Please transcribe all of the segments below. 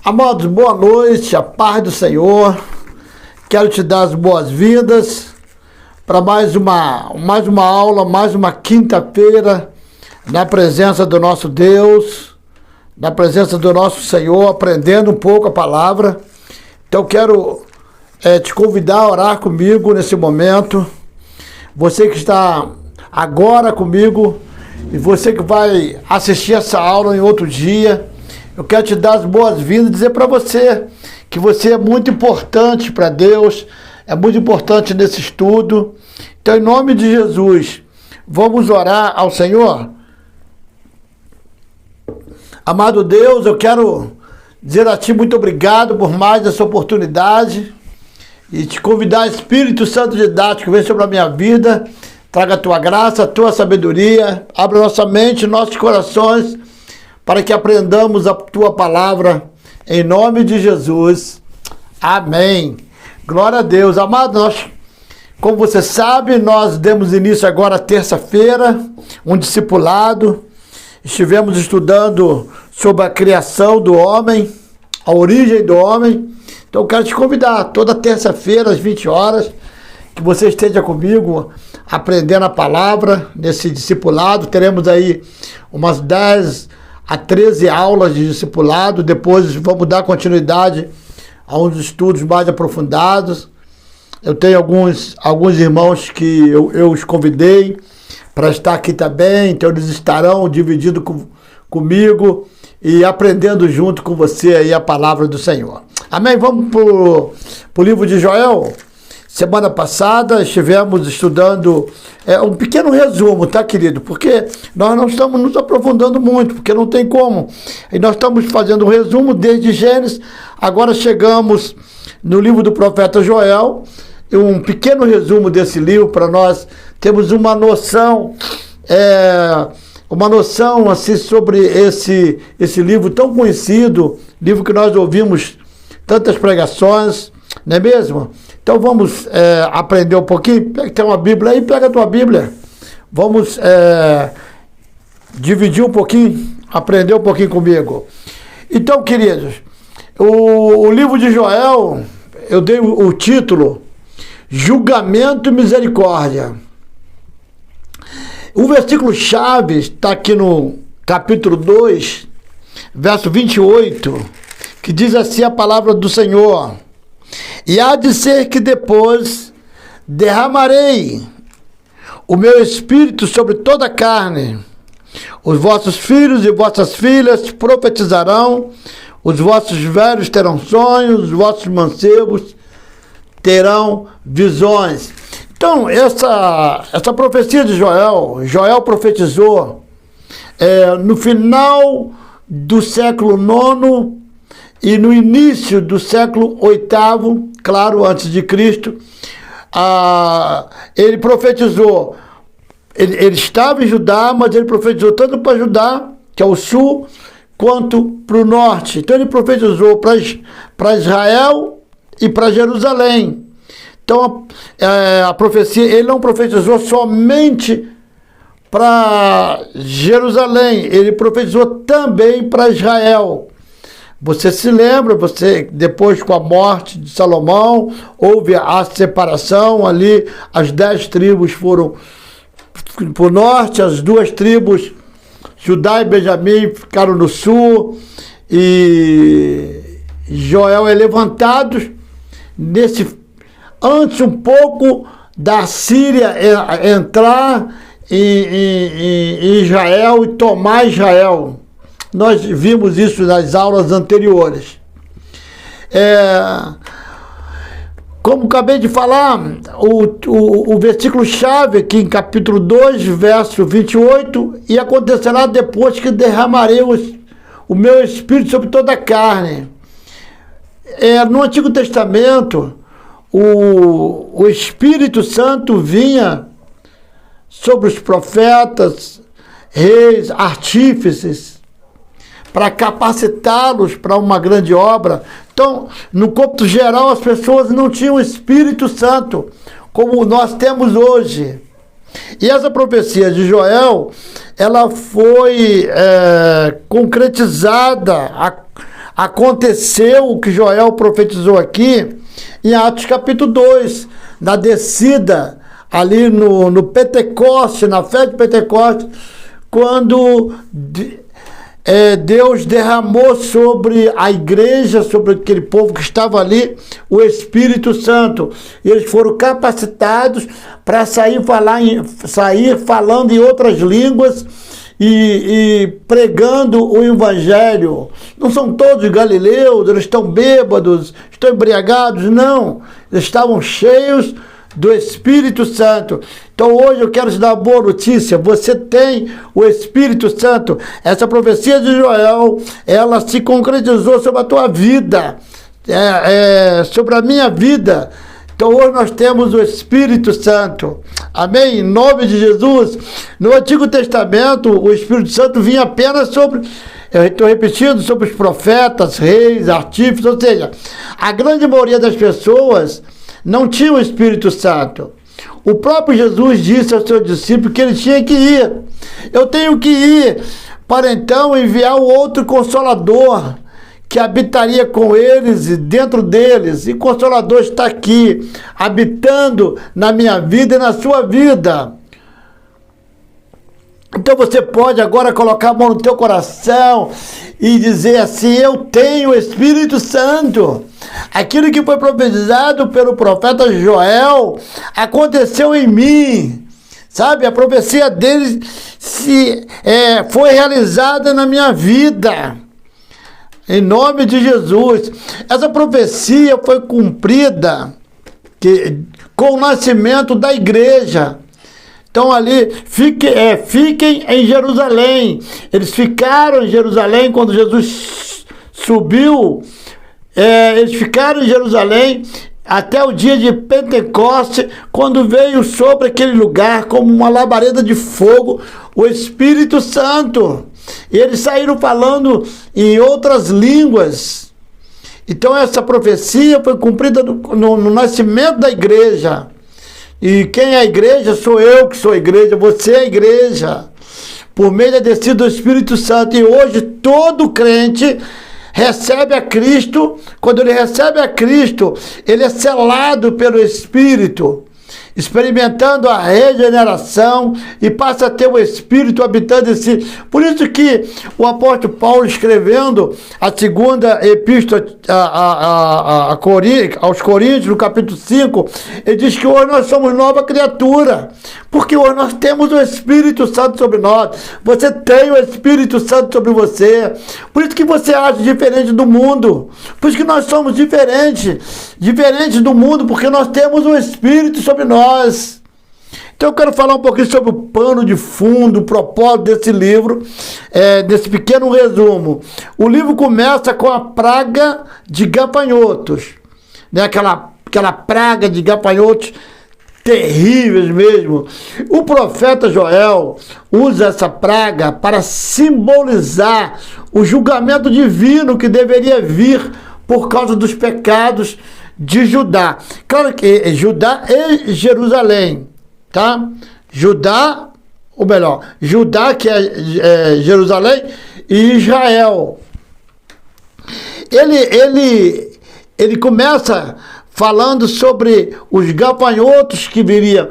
Amados, boa noite, a paz do Senhor. Quero te dar as boas-vindas para mais uma aula, mais uma quinta-feira, na presença do nosso Deus, na presença do nosso Senhor, aprendendo um pouco a palavra. Então quero te convidar a orar comigo nesse momento. Você que está agora comigo e você que vai assistir essa aula em outro dia, eu quero te dar as boas-vindas e dizer para você que você é muito importante para Deus, é muito importante nesse estudo. Então, em nome de Jesus, vamos orar ao Senhor. Amado Deus, eu quero dizer a Ti muito obrigado por mais essa oportunidade e te convidar, Espírito Santo didático, vem sobre a minha vida, traga a Tua graça, a Tua sabedoria, abra nossa mente, nossos corações, para que aprendamos a Tua palavra, em nome de Jesus. Amém. Glória a Deus. Amado, como você sabe, nós demos início agora terça-feira, um discipulado. Estivemos estudando sobre a criação do homem, a origem do homem. Então eu quero te convidar, toda terça-feira, às 20 horas, que você esteja comigo, aprendendo a palavra, nesse discipulado. Teremos aí umas 10 a 13 aulas de discipulado, depois vamos dar continuidade a uns estudos mais aprofundados. Eu tenho alguns irmãos que eu os convidei para estar aqui também, então eles estarão dividindo comigo e aprendendo junto com você aí a palavra do Senhor. Amém? Vamos para o livro de Joel. Semana passada estivemos estudando um pequeno resumo, tá, querido? Porque nós não estamos nos aprofundando muito, porque não tem como. E nós estamos fazendo um resumo desde Gênesis, agora chegamos no livro do profeta Joel, um pequeno resumo desse livro para nós termos uma noção assim, sobre esse livro tão conhecido, livro que nós ouvimos tantas pregações, não é mesmo? Então vamos aprender um pouquinho. Tem uma Bíblia aí, pega a tua Bíblia. Vamos dividir um pouquinho, aprender um pouquinho comigo. Então, queridos, o livro de Joel, eu dei o título Julgamento e Misericórdia. O versículo-chave está aqui no capítulo 2, verso 28, que diz assim a palavra do Senhor: E há de ser que depois derramarei o meu espírito sobre toda a carne. Os vossos filhos e vossas filhas profetizarão, os vossos velhos terão sonhos, os vossos mancebos terão visões. Então, essa profecia de Joel profetizou no final do século IX e no início do século VIII, claro, antes de Cristo. Ele profetizou, ele estava em Judá, mas ele profetizou tanto para Judá, que é o sul, quanto para o norte. Então ele profetizou para Israel e para Jerusalém. Então a profecia, ele não profetizou somente para Jerusalém, ele profetizou também para Israel. Você se lembra, depois com a morte de Salomão, houve a separação ali, as 10 tribos foram para o norte, as 2 tribos, Judá e Benjamim, ficaram no sul, e Joel é levantado antes um pouco da Síria entrar em Israel e tomar Israel. Nós vimos isso nas aulas anteriores. Como acabei de falar, o versículo-chave aqui em capítulo 2, verso 28, e acontecerá depois que derramarei o meu espírito sobre toda a carne. No Antigo Testamento, o Espírito Santo vinha sobre os profetas, reis, artífices, para capacitá-los para uma grande obra. Então, no cômputo geral, as pessoas não tinham o Espírito Santo, como nós temos hoje. E essa profecia de Joel, ela foi concretizada aconteceu o que Joel profetizou aqui em Atos capítulo 2, na descida ali no Pentecoste, na festa de Pentecoste, quando Deus derramou sobre a igreja, sobre aquele povo que estava ali, o Espírito Santo. E eles foram capacitados para sair falando em outras línguas e pregando o Evangelho. Não são todos galileus, eles estão bêbados, estão embriagados, não. Eles estavam cheios do Espírito Santo. Então hoje eu quero te dar uma boa notícia. Você tem o Espírito Santo. Essa profecia de Joel, ela se concretizou sobre a tua vida, sobre a minha vida. Então hoje nós temos o Espírito Santo. Amém? Em nome de Jesus. No Antigo Testamento, o Espírito Santo vinha apenas sobre, eu estou repetindo, sobre os profetas, reis, artífices, ou seja, a grande maioria das pessoas não tinha o Espírito Santo. O próprio Jesus disse aos seus discípulos que ele tinha que ir. Eu tenho que ir para então enviar o outro Consolador que habitaria com eles e dentro deles. E o Consolador está aqui, habitando na minha vida e na sua vida. Então você pode agora colocar a mão no teu coração e dizer assim: eu tenho o Espírito Santo. Aquilo que foi profetizado pelo profeta Joel aconteceu em mim. Sabe, a profecia dele foi realizada na minha vida. Em nome de Jesus. Essa profecia foi cumprida com o nascimento da igreja. Então ali, fiquem em Jerusalém. Eles ficaram em Jerusalém quando Jesus subiu. Eles ficaram em Jerusalém até o dia de Pentecoste, quando veio sobre aquele lugar como uma labareda de fogo o Espírito Santo. E eles saíram falando em outras línguas. Então essa profecia foi cumprida no nascimento da igreja. E quem é a igreja? Sou eu que sou a igreja, você é a igreja, por meio da descida do Espírito Santo. E hoje todo crente recebe a Cristo. Quando ele recebe a Cristo, ele é selado pelo Espírito, experimentando a regeneração e passa a ter o Espírito habitando em si. Por isso que o apóstolo Paulo, escrevendo a segunda epístola aos Coríntios, no capítulo 5, ele diz que hoje nós somos nova criatura, porque hoje nós temos o Espírito Santo sobre nós. Você tem o Espírito Santo sobre você. Por isso que você age diferente do mundo. Por isso que nós somos diferentes do mundo, porque nós temos o Espírito sobre nós. Então eu quero falar um pouquinho sobre o pano de fundo, o propósito desse livro, desse pequeno resumo. O livro começa com a praga de gafanhotos, né? Aquela praga de gafanhotos terríveis mesmo. O profeta Joel usa essa praga para simbolizar o julgamento divino que deveria vir por causa dos pecados de Judá. Claro que Judá e Jerusalém, tá? Judá, ou melhor, Judá, que é Jerusalém, e Israel. Ele começa falando sobre os gafanhotos que viriam.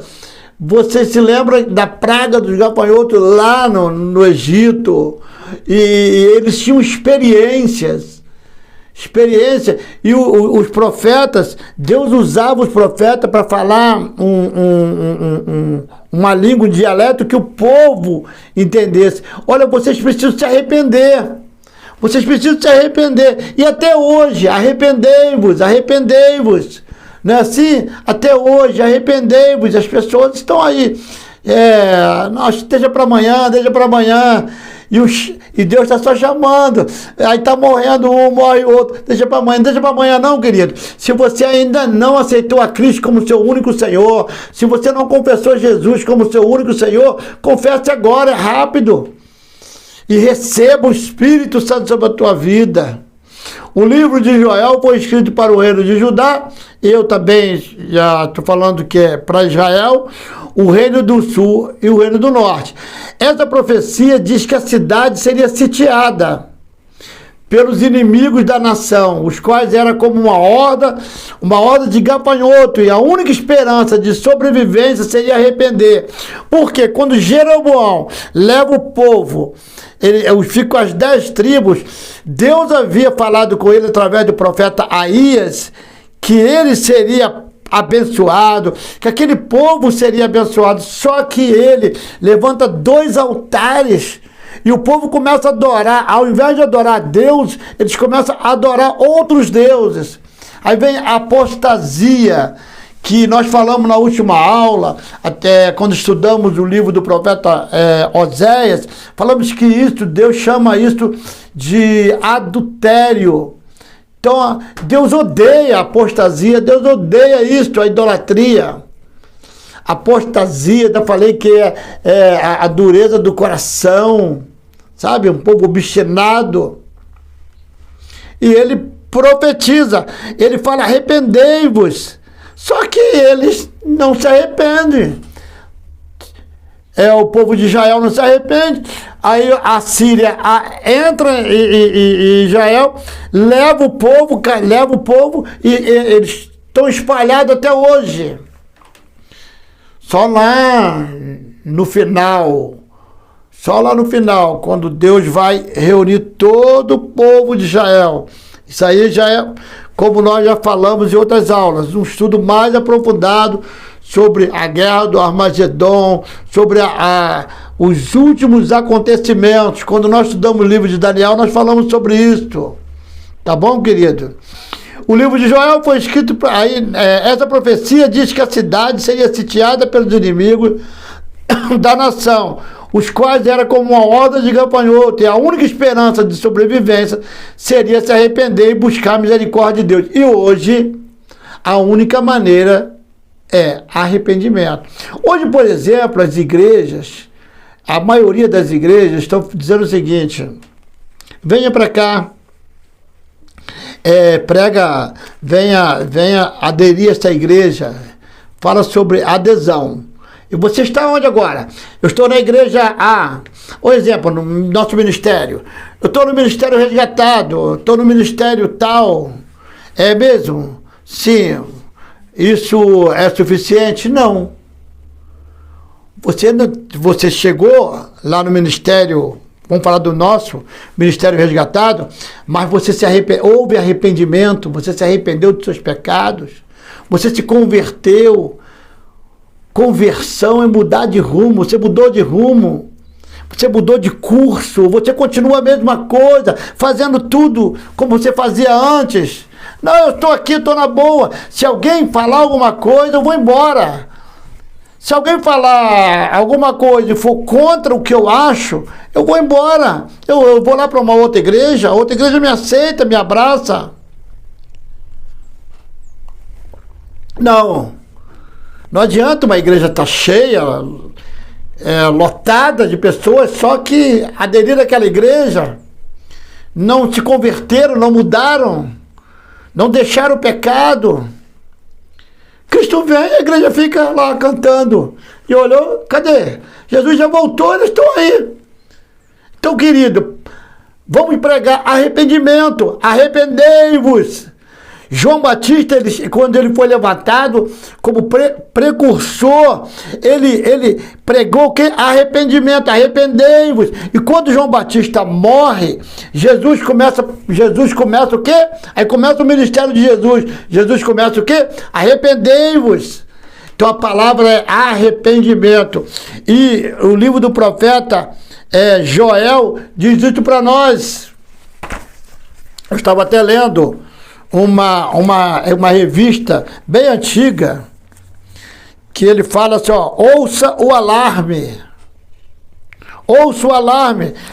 Você se lembra da praga dos gafanhotos lá no Egito? E eles tinham experiência, e os profetas, Deus usava os profetas para falar uma língua, um dialeto que o povo entendesse. Olha, vocês precisam se arrepender. Vocês precisam se arrepender. E até hoje, arrependei-vos. Não é assim? Até hoje, arrependei-vos. As pessoas estão aí. Deixa para amanhã. E Deus está só chamando. Aí está morrendo um, morre outro. Deixa para amanhã não, querido. Se você ainda não aceitou a Cristo como seu único Senhor, se você não confessou Jesus como seu único Senhor, confesse agora, é rápido. E receba o Espírito Santo sobre a tua vida. O livro de Joel foi escrito para o reino de Judá. Eu também já estou falando que é para Israel, o reino do sul e o reino do norte. Essa profecia diz que a cidade seria sitiada pelos inimigos da nação, os quais era como uma horda de gafanhoto, e a única esperança de sobrevivência seria arrepender. Porque quando Jeroboão leva o povo, eu fico com as 10 tribos, Deus havia falado com ele através do profeta Aías, que ele seria abençoado, que aquele povo seria abençoado, só que ele levanta 2 altares, e o povo começa a adorar, ao invés de adorar a Deus, eles começam a adorar outros deuses. Aí vem a apostasia, que nós falamos na última aula, até quando estudamos o livro do profeta Oséias, falamos que isso, Deus chama isso de adultério. Então, Deus odeia a apostasia, Deus odeia isso, a idolatria. Apostasia, eu falei que é a dureza do coração, sabe? Um povo obstinado. E ele profetiza, ele fala, arrependei-vos. Só que eles não se arrependem. O povo de Israel não se arrepende. Aí a Síria entra em Israel, leva o povo e eles estão espalhados até hoje. Só lá no final, quando Deus vai reunir todo o povo de Israel. Isso aí já é, como nós já falamos em outras aulas, um estudo mais aprofundado sobre a guerra do Armagedon, sobre os últimos acontecimentos. Quando nós estudamos o livro de Daniel, nós falamos sobre isso. Tá bom, querido? O livro de Joel foi escrito, essa profecia diz que a cidade seria sitiada pelos inimigos da nação, os quais era como uma horda de gafanhoto, e a única esperança de sobrevivência seria se arrepender e buscar a misericórdia de Deus. E hoje, a única maneira é arrependimento. Hoje, por exemplo, as igrejas, a maioria das igrejas estão dizendo o seguinte: venha para cá, venha aderir a essa igreja, fala sobre adesão. E você está onde agora? Eu estou na igreja A. Por exemplo, no nosso ministério. Eu estou no ministério resgatado, estou no ministério tal. É mesmo? Sim. Isso é suficiente? Não. Você chegou lá no ministério, vamos falar do nosso ministério resgatado, mas você houve arrependimento, você se arrependeu dos seus pecados, você se converteu. Conversão é mudar de rumo, você mudou de rumo, você mudou de curso, você continua a mesma coisa, fazendo tudo como você fazia antes. Não, eu estou aqui, estou na boa. Se alguém falar alguma coisa, eu vou embora. Se alguém falar alguma coisa e for contra o que eu acho, eu vou embora. Eu vou lá para uma outra igreja, a outra igreja me aceita, me abraça. Não adianta uma igreja estar cheia, lotada de pessoas, só que aderir àquela igreja, não se converteram, não mudaram, não deixaram o pecado. Cristo vem, a igreja fica lá cantando. E olhou, cadê? Jesus já voltou, eles estão aí. Então, querido, vamos pregar arrependimento, arrependei-vos. João Batista, quando ele foi levantado como precursor, ele pregou o quê? Arrependimento, arrependei-vos. E quando João Batista morre, Jesus começa o quê? Aí começa o ministério de Jesus. Jesus começa o quê? Arrependei-vos. Então a palavra é arrependimento. E o livro do profeta Joel diz isso para nós. Eu estava até lendo uma revista bem antiga, que ele fala assim, ouça o alarme,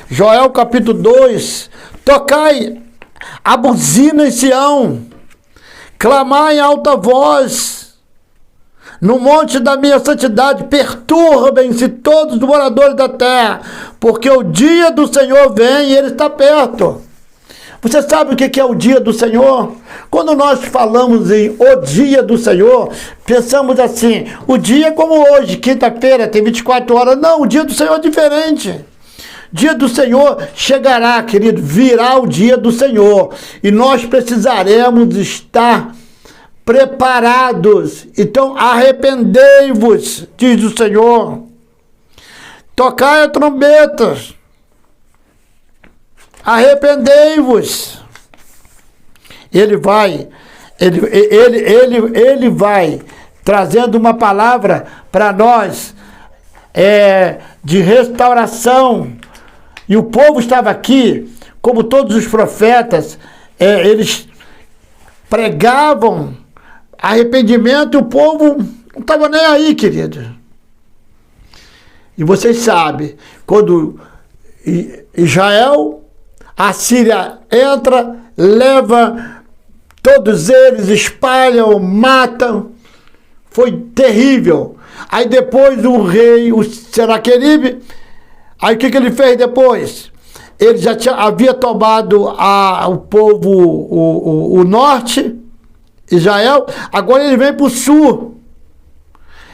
Joel capítulo 2, tocai a buzina em Sião, clamai em alta voz, no monte da minha santidade, perturbem-se todos os moradores da terra, porque o dia do Senhor vem e ele está perto. Você sabe o que é o dia do Senhor? Quando nós falamos em o dia do Senhor, pensamos assim, o dia é como hoje, quinta-feira, tem 24 horas. Não, o dia do Senhor é diferente. Dia do Senhor chegará, querido, virá o dia do Senhor. E nós precisaremos estar preparados. Então arrependei-vos, diz o Senhor. Tocai a trombeta. Arrependei-vos. Ele vai trazendo uma palavra para nós de restauração. E o povo estava aqui, como todos os profetas, eles pregavam arrependimento e o povo não estava nem aí, querido. E vocês sabem, quando Israel, a Síria entra, leva todos eles, espalham, matam, foi terrível. Aí depois o rei, o Senaqueribe, aí o que ele fez depois? Ele já havia tomado o povo, o norte, Israel, agora ele vem para o sul.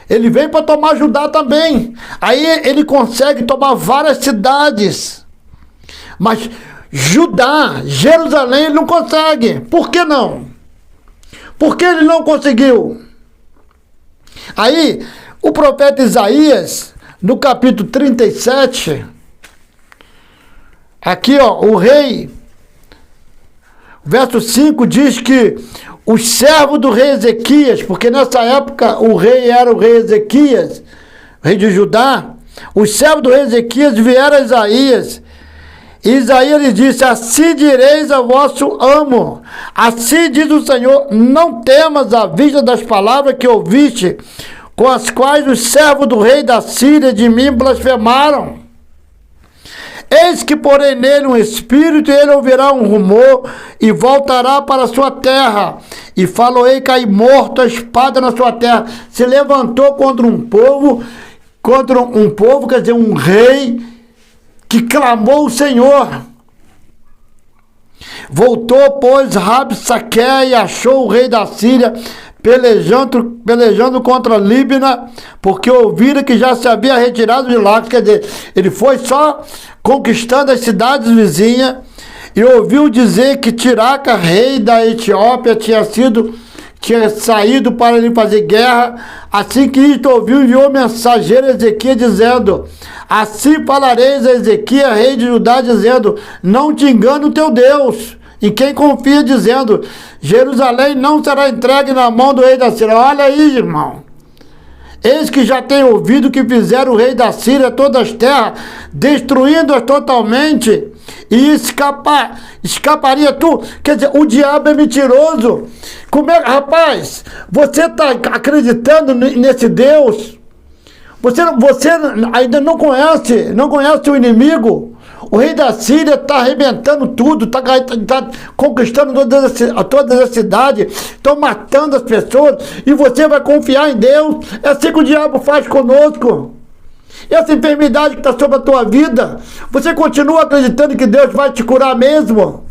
Ele vem para tomar Judá também. Aí ele consegue tomar várias cidades. Mas Judá, Jerusalém, ele não consegue. Por que não? Por que ele não conseguiu? Aí, o profeta Isaías, no capítulo 37, aqui ó, o rei, verso 5 diz que os servos do rei Ezequias, porque nessa época o rei era o rei Ezequias, rei de Judá, os servos do rei Ezequias vieram a Isaías, e Isaías lhe disse: assim direis a vosso amo, assim diz o Senhor, não temas à vista das palavras que ouviste, com as quais os servos do rei da Síria de mim blasfemaram. Eis que porei nele um espírito, e ele ouvirá um rumor, e voltará para a sua terra, e faloei cair morto a espada na sua terra. Se levantou contra um povo, quer dizer, um rei, que clamou o Senhor. Voltou, pois, Rabsaque e achou o rei da Síria, pelejando contra Líbina, porque ouvira que já se havia retirado de lá. Quer dizer, ele foi só conquistando as cidades vizinhas, e ouviu dizer que Tiraca, rei da Etiópia, tinha saído para lhe fazer guerra. Assim que isto ouviu, enviou mensageiro a Ezequias, dizendo: assim falareis a Ezequias, rei de Judá, dizendo: não te engane o teu Deus, em quem confia, dizendo: Jerusalém não será entregue na mão do rei da Síria. Olha aí, irmão. Eis que já tem ouvido que fizeram o rei da Síria todas as terras, destruindo-as totalmente, e escaparia tu. Quer dizer, o diabo é mentiroso. Como é, rapaz, você está acreditando nesse Deus? Você ainda não conhece o inimigo. O rei da Síria está arrebentando tudo, está conquistando todas as cidades, estão matando as pessoas, e você vai confiar em Deus? É assim que o diabo faz conosco. Essa enfermidade que está sobre a tua vida, você continua acreditando que Deus vai te curar mesmo?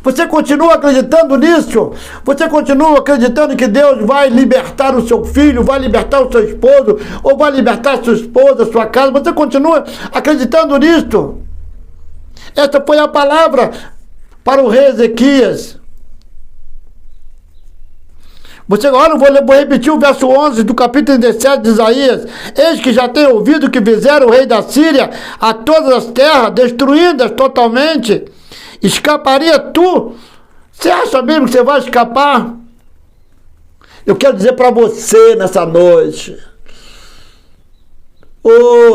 Você continua acreditando nisso? Você continua acreditando que Deus vai libertar o seu filho, vai libertar o seu esposo, ou vai libertar a sua esposa, a sua casa? Você continua acreditando nisso? Esta foi a palavra para o rei Ezequias. Agora vou repetir o verso 11 do capítulo 37 de Isaías. Eis que já tenho ouvido que fizeram o rei da Síria a todas as terras, destruídas totalmente. Escaparia tu? Você acha mesmo que você vai escapar? Eu quero dizer para você nessa noite,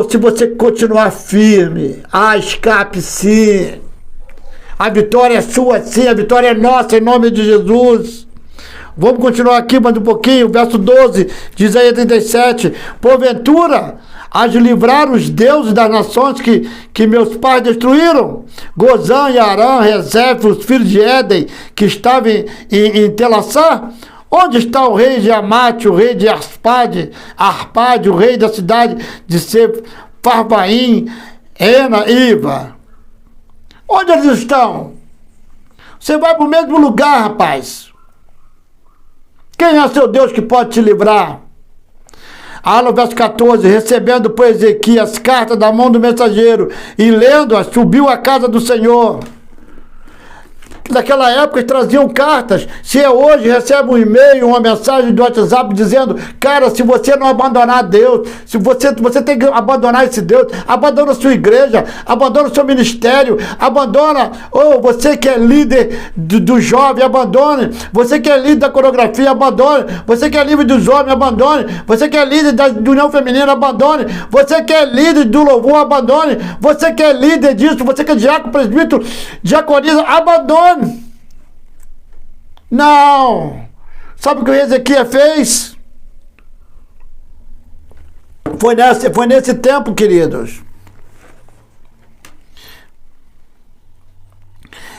se você continuar firme, escape sim. A vitória é sua sim, a vitória é nossa em nome de Jesus. Vamos continuar aqui mais um pouquinho, verso 12 de Isaías 37. Porventura, há de livrar os deuses das nações que meus pais destruíram? Gozã e Arã, Rezef, os filhos de Éden, que estavam em Telassá? Onde está o rei de Amate, o rei de Arpade, o rei da cidade de Sefarvaim, Ena, Iva? Onde eles estão? Você vai para o mesmo lugar, rapaz. Quem é seu Deus que pode te livrar? Olha o verso 14, recebendo por Ezequias carta da mão do mensageiro e lendo-a, subiu à casa do Senhor. Naquela época traziam cartas. Se é hoje, recebe um e-mail, uma mensagem do WhatsApp dizendo: cara, se você não abandonar Deus, se você tem que abandonar esse Deus, abandona a sua igreja, abandona o seu ministério, abandona, ou você que é líder do jovem, abandone, você que é líder da coreografia, abandone, você que é líder dos homens, abandone, você que é líder da união feminina, abandone, você que é líder do louvor, abandone, você que é líder disso, você que é diácono, presbítero, diaconisa, abandone. Não! Sabe o que o Ezequias fez? Foi nesse tempo, queridos.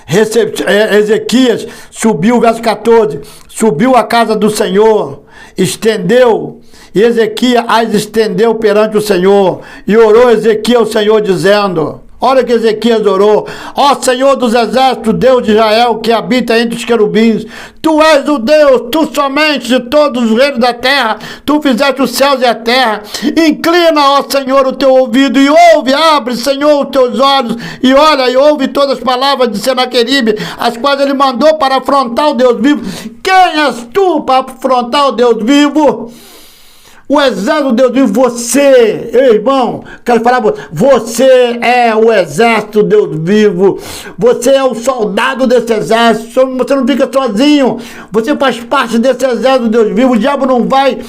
Ezequias subiu, verso 14, subiu à casa do Senhor, estendeu, e Ezequias as estendeu perante o Senhor, e orou Ezequias ao Senhor, dizendo... Olha que Ezequias orou: ó Senhor dos exércitos, Deus de Israel, que habita entre os querubins, tu és o Deus, tu somente de todos os reinos da terra, tu fizeste os céus e a terra. Inclina, ó Senhor, o teu ouvido e ouve, abre, Senhor, os teus olhos e olha e ouve todas as palavras de Senaqueribe, as quais ele mandou para afrontar o Deus vivo. Quem és tu para afrontar o Deus vivo? O exército de Deus vivo, você, irmão, quero falar, você é o exército de Deus vivo, você é o soldado desse exército, você não fica sozinho, você faz parte desse exército de Deus vivo. O diabo não vai,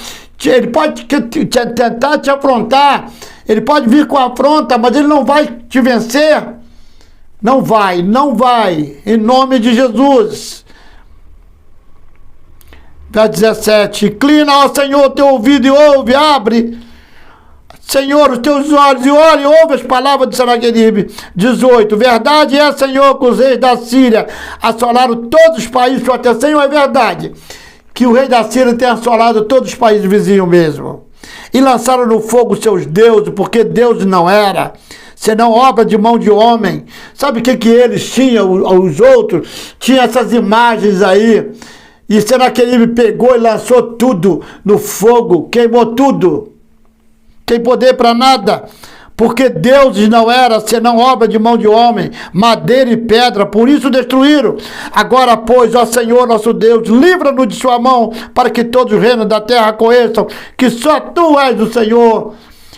ele pode tentar te afrontar, ele pode vir com afronta, mas ele não vai te vencer, não vai, em nome de Jesus. Verso 17, inclina, ó Senhor, teu ouvido e ouve, abre, Senhor, os teus olhos e olha e ouve as palavras de Senaqueribe. 18, verdade é, Senhor, que os reis da Síria assolaram todos os países. Sua atenção, é verdade que o rei da Síria tem assolado todos os países vizinhos mesmo. E lançaram no fogo seus deuses, porque Deus não era, senão obra de mão de homem. Sabe o que eles tinham, os outros? Tinha essas imagens aí. E Senaqueribe pegou e lançou tudo no fogo, queimou tudo. Tem poder para nada, porque deuses não era, senão obra de mão de homem, madeira e pedra, por isso destruíram. Agora, pois, ó Senhor nosso Deus, livra-nos de sua mão, para que todos os reinos da terra conheçam que só tu és o Senhor.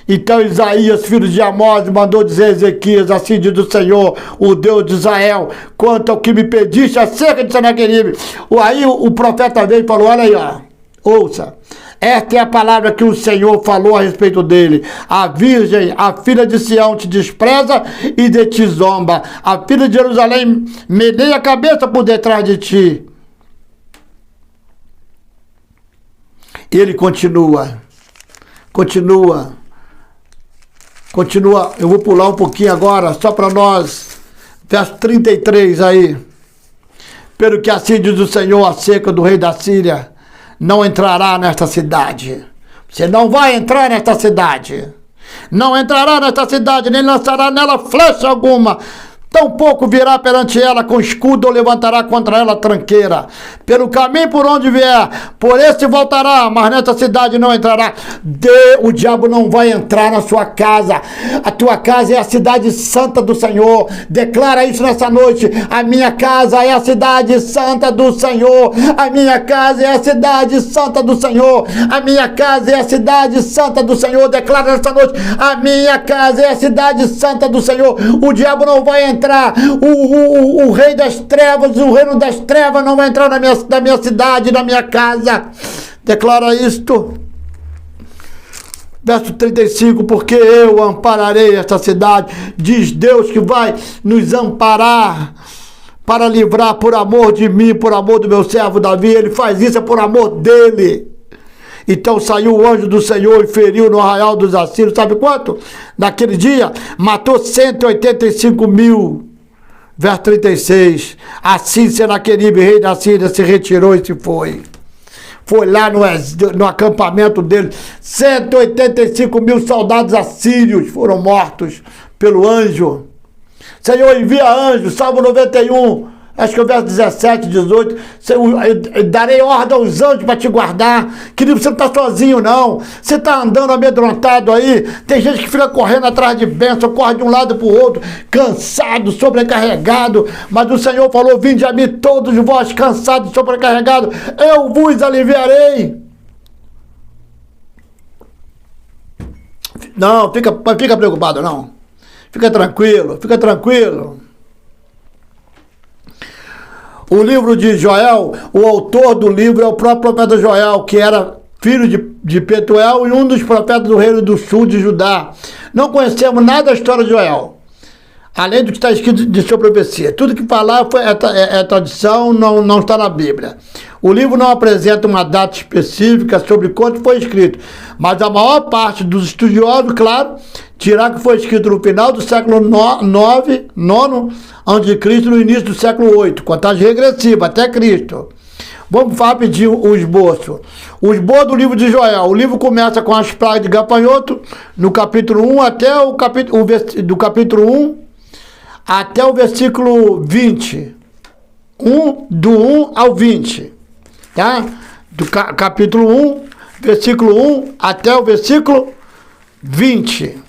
Então Isaías, filho de Amós, mandou dizer a Ezequias: assim diz o Senhor, o Deus de Israel, quanto ao que me pediste acerca de Senaqueribe. Aí o profeta veio e falou: olha aí, ó, ouça, esta é a palavra que o Senhor falou a respeito dele. A virgem, a filha de Sião, te despreza e de ti zomba. A filha de Jerusalém meneia a cabeça por detrás de ti. E ele continua, eu vou pular um pouquinho agora, só para nós, verso 33 aí. Pelo que assim diz o Senhor acerca do rei da Síria, não entrará nesta cidade. Você não vai entrar nesta cidade. Não entrará nesta cidade, nem lançará nela flecha alguma. Tampouco virá perante ela com escudo ou levantará contra ela tranqueira. Pelo caminho por onde vier, por esse voltará, mas nesta cidade não entrará. O diabo não vai entrar na sua casa. A tua casa é a cidade santa do Senhor. Declara isso nessa noite. A minha casa é a cidade santa do Senhor. A minha casa é a cidade santa do Senhor. A minha casa é a cidade santa do Senhor. Declara nessa noite. A minha casa é a cidade santa do Senhor. O diabo não vai entrar. O rei das trevas, o reino das trevas não vai entrar na minha cidade, na minha casa. Declara isto. Verso 35, porque eu ampararei esta cidade. Diz Deus que vai nos amparar para livrar por amor de mim, por amor do meu servo Davi. Ele faz isso por amor dele. Então saiu o anjo do Senhor e feriu no arraial dos assírios. Sabe quanto? Naquele dia, matou 185 mil. Verso 36. Assim Senaqueribe, rei da Síria, se retirou e se foi. Foi lá no acampamento dele. 185 mil soldados assírios foram mortos pelo anjo. Senhor, envia anjo. Salmo 91. Acho que é o verso 17, 18. Eu darei ordem aos anjos para te guardar. Querido, você não está sozinho, não. Você está andando amedrontado aí. Tem gente que fica correndo atrás de bênção, corre de um lado para o outro, cansado, sobrecarregado. Mas o Senhor falou: vinde a mim todos vós cansados e sobrecarregados, eu vos aliviarei. Não, fica preocupado, não. Fica tranquilo, fica tranquilo. O livro de Joel, o autor do livro é o próprio profeta Joel, que era filho de Petuel e um dos profetas do reino do sul de Judá. Não conhecemos nada da história de Joel, além do que está escrito de sua profecia. Tudo que falar é tradição, não está na Bíblia. O livro não apresenta uma data específica sobre quando foi escrito, mas a maior parte dos estudiosos, claro, dirá que foi escrito no final do século IX, a.C., no início do século VIII, contagem regressiva, até Cristo. Vamos rapidinho o esboço. O esboço do livro de Joel. O livro começa com as pragas de gafanhoto, no capítulo 1 até do capítulo 1 até o versículo 20. Do 1 ao 20. Tá? Do capítulo 1, versículo 1 até o versículo 20.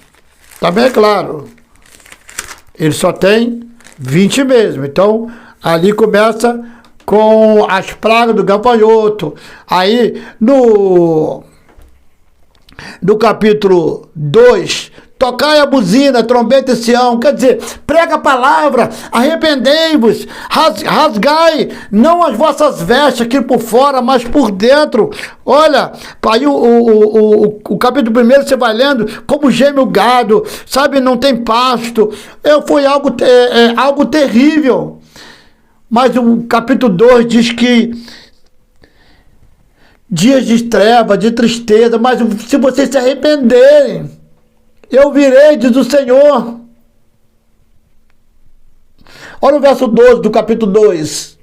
Tá bem claro? Ele só tem 20 mesmo. Então, ali começa com as pragas do gafanhoto. Aí, no capítulo 2, tocai a buzina, trombeta e Sião. Quer dizer, prega a palavra, arrependei-vos, rasgai, não as vossas vestes aqui por fora, mas por dentro. Olha, aí o capítulo 1 você vai lendo, como geme o gado, sabe, não tem pasto. Foi algo terrível. Mas o capítulo 2 diz que dias de treva, de tristeza, mas se vocês se arrependerem, eu virei, diz o Senhor. Olha o verso 12 do capítulo 2.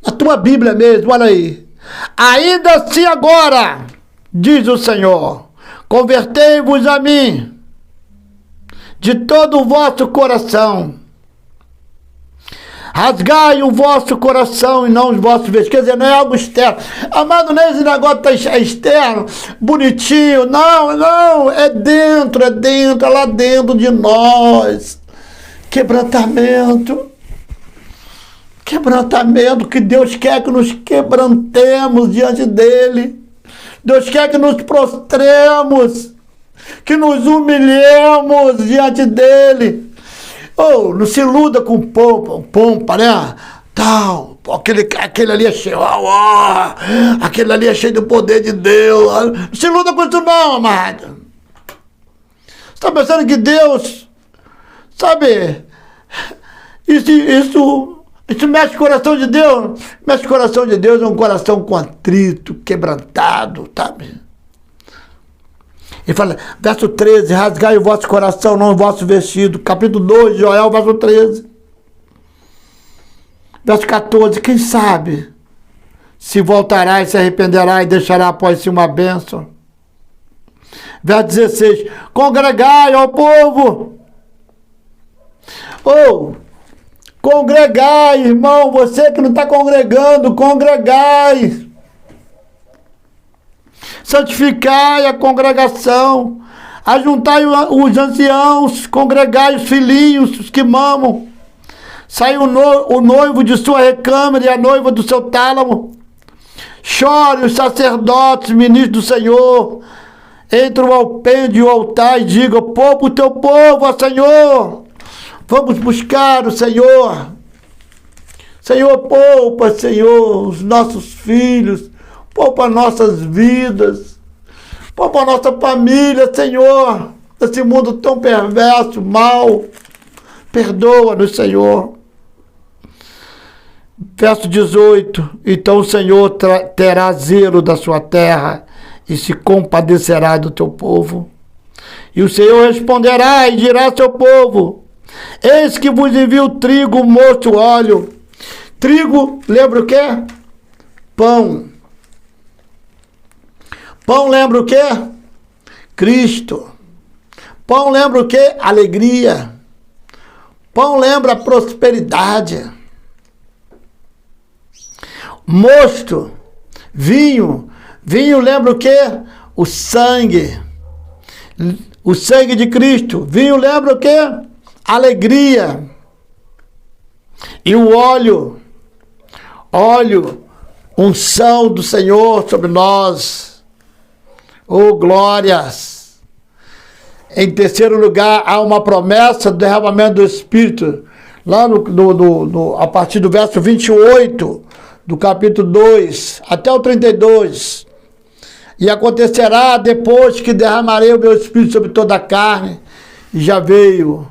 A tua Bíblia mesmo, olha aí. Ainda assim agora, diz o Senhor, convertei-vos a mim de todo o vosso coração. Rasgai o vosso coração e não os vossos vestes. Quer dizer, não é algo externo. Amado, não é esse negócio tá externo, bonitinho. Não, é dentro, é lá dentro de nós. Quebrantamento, que Deus quer que nos quebrantemos diante dele. Deus quer que nos prostremos, que nos humilhemos diante dele. Não se iluda com pompa, né? Tal, aquele ali é cheio, aquele ali é cheio do poder de Deus. Não se iluda com isso não, amado. Você está pensando que Deus, sabe, isso mexe com o coração de Deus? Mexe com o coração de Deus, é um coração contrito, quebrantado, sabe? Ele fala, verso 13, rasgai o vosso coração, não o vosso vestido. Capítulo 2, Joel, verso 13. Verso 14, quem sabe se voltará e se arrependerá e deixará após si uma bênção. Verso 16, congregai ao povo. Congregai, irmão, você que não está congregando, congregai. Santificai a congregação, ajuntai os anciãos, congregai os filhinhos, os que mamam. Sai o noivo de sua recâmara e a noiva do seu tálamo. Chore os sacerdotes, ministros do Senhor. Entre o alpendre e o altar e diga, poupa o teu povo, ó Senhor. Vamos buscar o Senhor. Senhor, poupa, Senhor, os nossos filhos. Poupa nossas vidas, poupa nossa família, Senhor, desse mundo tão perverso, mal. Perdoa-nos, Senhor. Verso 18, então o Senhor terá zelo da sua terra e se compadecerá do teu povo. E o Senhor responderá e dirá ao seu povo, eis que vos envio trigo, mosto, óleo. Trigo, lembra o quê? Pão. Pão lembra o quê? Cristo. Pão lembra o quê? Alegria. Pão lembra prosperidade. mosto, vinho. Vinho lembra o quê? O sangue de Cristo. Vinho lembra o quê? Alegria. E o óleo, unção do Senhor sobre nós. Oh, glórias! Em terceiro lugar, há uma promessa do derramamento do Espírito. Lá a partir do verso 28 do capítulo 2 até o 32. E acontecerá depois que derramarei o meu Espírito sobre toda a carne. E já veio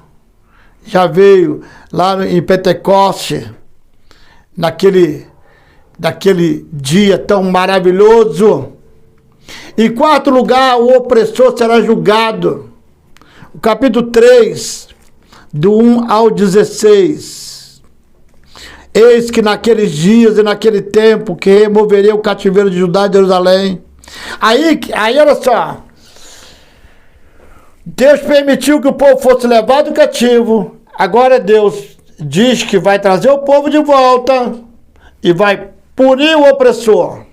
lá em Pentecoste, naquele dia tão maravilhoso. Em quarto lugar, o opressor será julgado. O capítulo 3, do 1 ao 16. Eis que naqueles dias e naquele tempo que removerei o cativeiro de Judá e de Jerusalém. Aí olha só. Deus permitiu que o povo fosse levado cativo. Agora Deus diz que vai trazer o povo de volta e vai punir o opressor.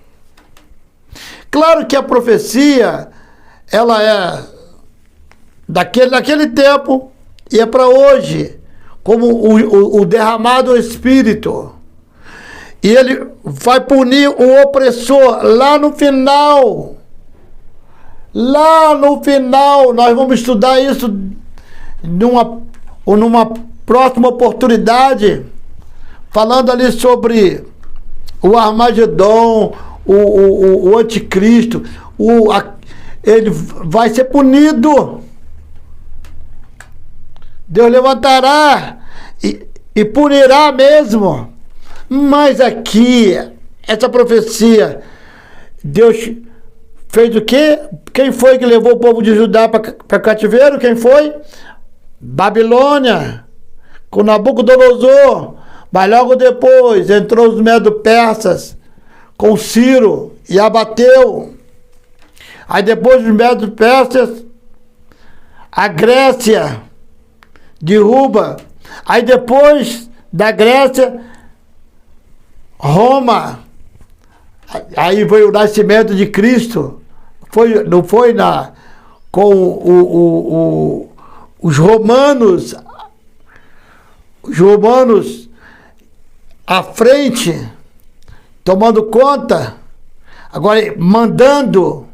Claro que a profecia, ela é daquele tempo e é para hoje, como o derramado Espírito. E ele vai punir o opressor lá no final. Lá no final, nós vamos estudar isso numa próxima oportunidade, falando ali sobre o Armagedon, o anticristo, ele vai ser punido. Deus levantará e punirá mesmo. Mas aqui, essa profecia, Deus fez o quê? Quem foi que levou o povo de Judá para cativeiro? Quem foi? Babilônia, com Nabucodonosor. Mas logo depois entrou os Medo-Persas com Ciro e abateu. Aí depois dos Medo-Persas, a Grécia derruba. Aí depois da Grécia, Roma. Aí veio o nascimento de Cristo. Não foi com os romanos à frente, tomando conta, agora mandando.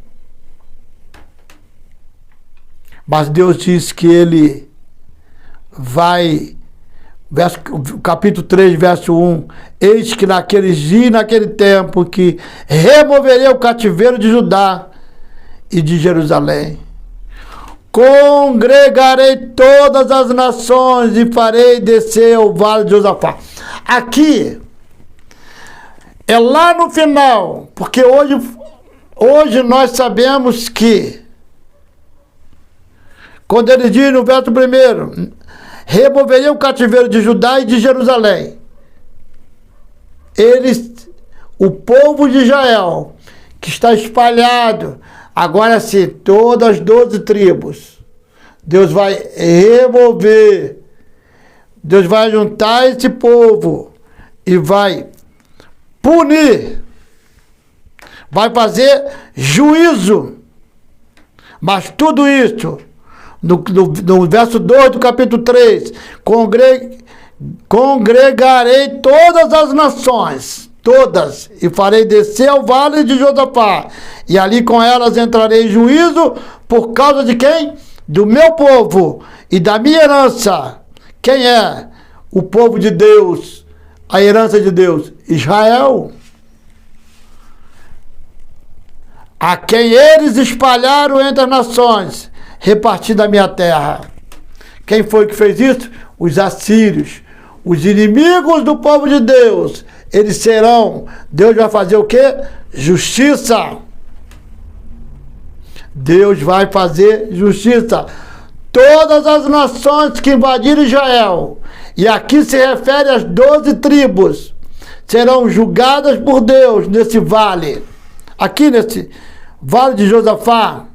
Mas Deus diz que ele vai, capítulo 3, verso 1, eis que naqueles dias, naquele tempo, que removerei o cativeiro de Judá e de Jerusalém. Congregarei todas as nações e farei descer o vale de Josafá. Aqui é lá no final, porque hoje nós sabemos que, quando ele diz no verso 1, removerei o cativeiro de Judá e de Jerusalém. O povo de Israel, que está espalhado, agora sim, todas as 12 tribos, Deus vai remover, Deus vai juntar esse povo e vai punir, vai fazer juízo. Mas tudo isso, no verso 2 do capítulo 3, congregarei todas as nações, todas, e farei descer ao vale de Josafá, e ali com elas entrarei em juízo por causa de quem? Do meu povo e da minha herança. Quem é o povo de Deus? A herança de Deus? Israel. A quem eles espalharam entre as nações, repartindo a minha terra. Quem foi que fez isso? Os assírios. Os inimigos do povo de Deus, eles serão, Deus vai fazer o quê? Justiça. Deus vai fazer justiça. Todas as nações que invadiram Israel, e aqui se refere às 12 tribos, serão julgadas por Deus nesse vale. Aqui nesse vale de Josafá.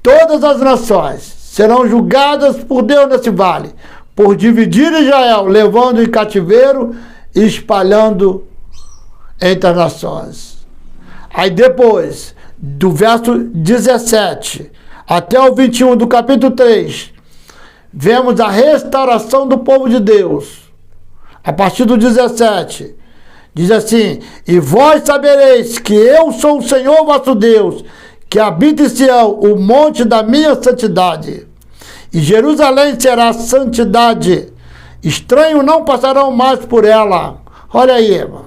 Todas as nações serão julgadas por Deus nesse vale. por dividir Israel, levando em cativeiro e espalhando entre as nações. Aí depois, do verso 17 até o 21 do capítulo 3, vemos a restauração do povo de Deus. A partir do 17, diz assim: e vós sabereis que eu sou o Senhor vosso Deus, que habita em Sião, o monte da minha santidade. E Jerusalém será santidade. Estranhos não passarão mais por ela. Olha aí, irmão.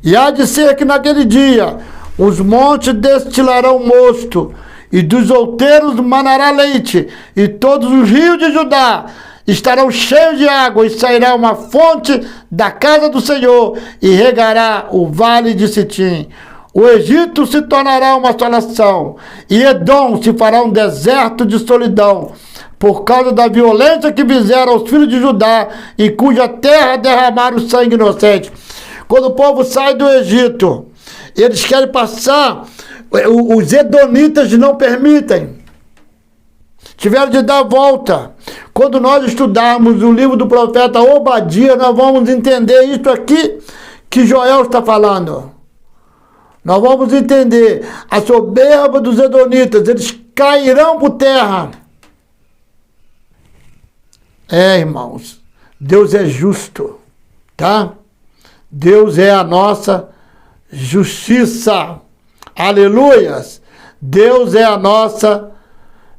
E há de ser que naquele dia os montes destilarão mosto, e dos outeiros manará leite, e todos os rios de Judá estarão cheios de água, e sairá uma fonte da casa do Senhor, e regará o vale de Sitim. O Egito se tornará uma assolação, e Edom se fará um deserto de solidão, por causa da violência que fizeram aos filhos de Judá, e cuja terra derramaram sangue inocente. Quando o povo sai do Egito, eles querem passar, os edomitas não permitem. Tiveram de dar a volta. Quando nós estudarmos o livro do profeta Obadias, nós vamos entender isso aqui que Joel está falando. Nós vamos entender a soberba dos edomitas, eles cairão por terra. Irmãos, Deus é justo, tá? Deus é a nossa justiça. Aleluias! Deus é a nossa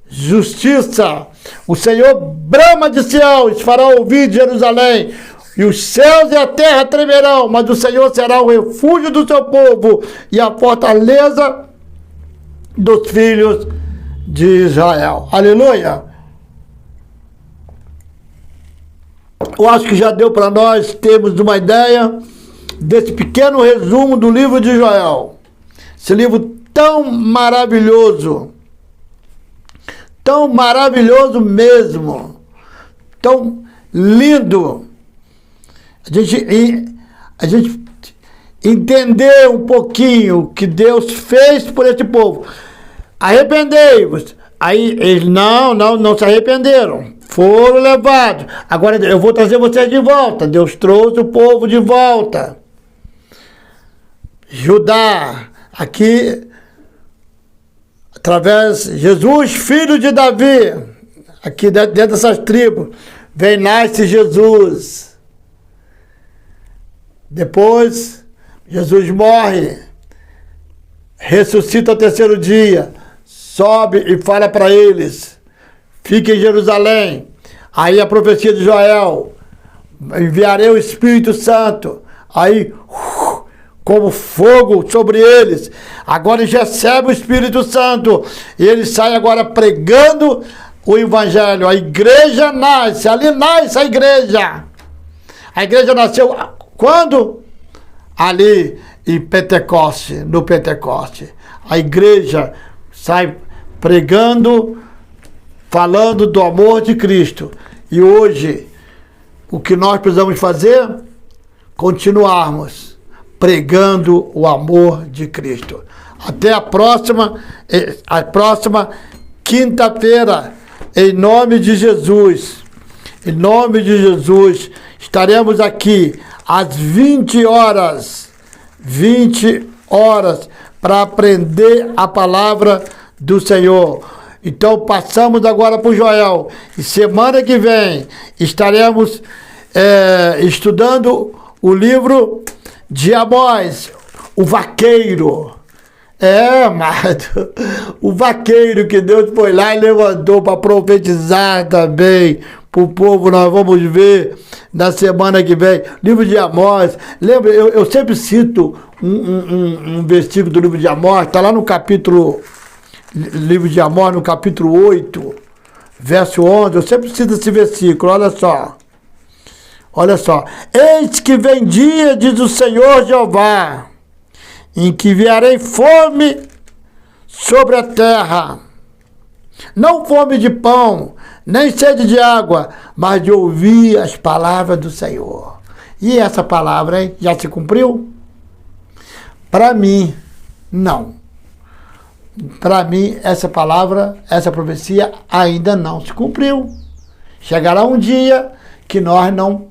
justiça. O Senhor brama de Sião, fará ouvir de Jerusalém, e os céus e a terra tremerão, mas o Senhor será o refúgio do seu povo e a fortaleza dos filhos de Israel. Aleluia! Eu acho que já deu para nós termos uma ideia desse pequeno resumo do livro de Joel. Esse livro tão maravilhoso mesmo, tão lindo. A gente entender um pouquinho o que Deus fez por esse povo. Arrependei-vos. Aí eles não se arrependeram. Foram levados. Agora eu vou trazer vocês de volta. Deus trouxe o povo de volta. Judá, aqui, através de Jesus, filho de Davi, aqui dentro dessas tribos, nasce Jesus. Depois, Jesus morre, ressuscita ao terceiro dia, sobe e fala para eles: fiquem em Jerusalém. Aí a profecia de Joel: enviarei o Espírito Santo. Aí, como fogo sobre eles. Agora eles recebem o Espírito Santo. E eles saem agora pregando o Evangelho. A igreja nasce. Ali nasce a igreja. A igreja nasceu quando? Ali em Pentecoste, no Pentecoste. A igreja sai pregando, falando do amor de Cristo. E hoje, o que nós precisamos fazer? Continuarmos pregando o amor de Cristo. Até a próxima quinta-feira, em nome de Jesus. Em nome de Jesus, estaremos aqui às 20 horas, para aprender a palavra do Senhor. Então passamos agora para o Joel. E semana que vem estaremos estudando o livro de Amós, o vaqueiro. Amado, o vaqueiro que Deus foi lá e levantou para profetizar também para o povo. Nós vamos ver na semana que vem. Livro de Amós. Lembra, eu sempre cito um versículo do livro de Amós, está lá no capítulo, livro de Amós, no capítulo 8, verso 11. Eu sempre cito esse versículo, olha só. Olha só, eis que vem dia, diz o Senhor Jeová, em que viarei fome sobre a terra. Não fome de pão, nem sede de água, mas de ouvir as palavras do Senhor. E essa palavra, hein, já se cumpriu? Para mim, não. Para mim, essa palavra, essa profecia ainda não se cumpriu. Chegará um dia que nós não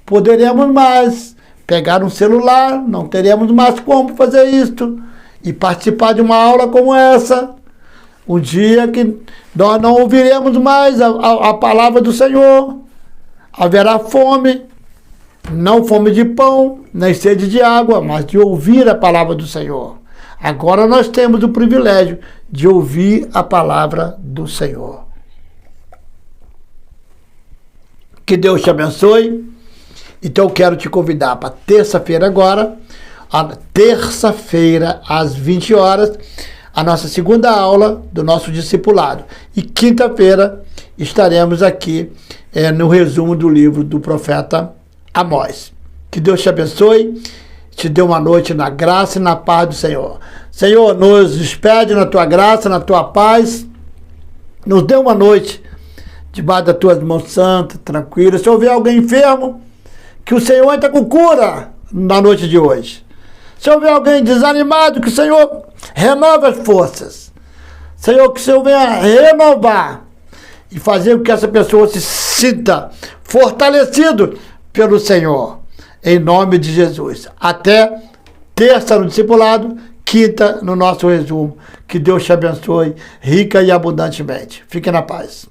poderemos mais pegar um celular, não teremos mais como fazer isto e participar de uma aula como essa. Um dia que nós não ouviremos mais a palavra do Senhor. Haverá fome, não fome de pão, nem sede de água, mas de ouvir a palavra do Senhor. Agora nós temos o privilégio de ouvir a palavra do Senhor. Que Deus te abençoe. Então eu quero te convidar para terça-feira agora, terça-feira às 20 horas, a nossa segunda aula do nosso discipulado. E quinta-feira estaremos aqui no resumo do livro do profeta Amós. Que Deus te abençoe, te dê uma noite na graça e na paz do Senhor. Senhor, nos despede na tua graça, na tua paz. Nos dê uma noite debaixo das tuas mãos santas, tranquila. Se houver alguém enfermo, que o Senhor entre com cura na noite de hoje. Se houver alguém desanimado, que o Senhor renove as forças. Senhor, que o Senhor venha renovar e fazer com que essa pessoa se sinta fortalecido pelo Senhor. Em nome de Jesus. Até terça no discipulado, quinta no nosso resumo. Que Deus te abençoe rica e abundantemente. Fique na paz.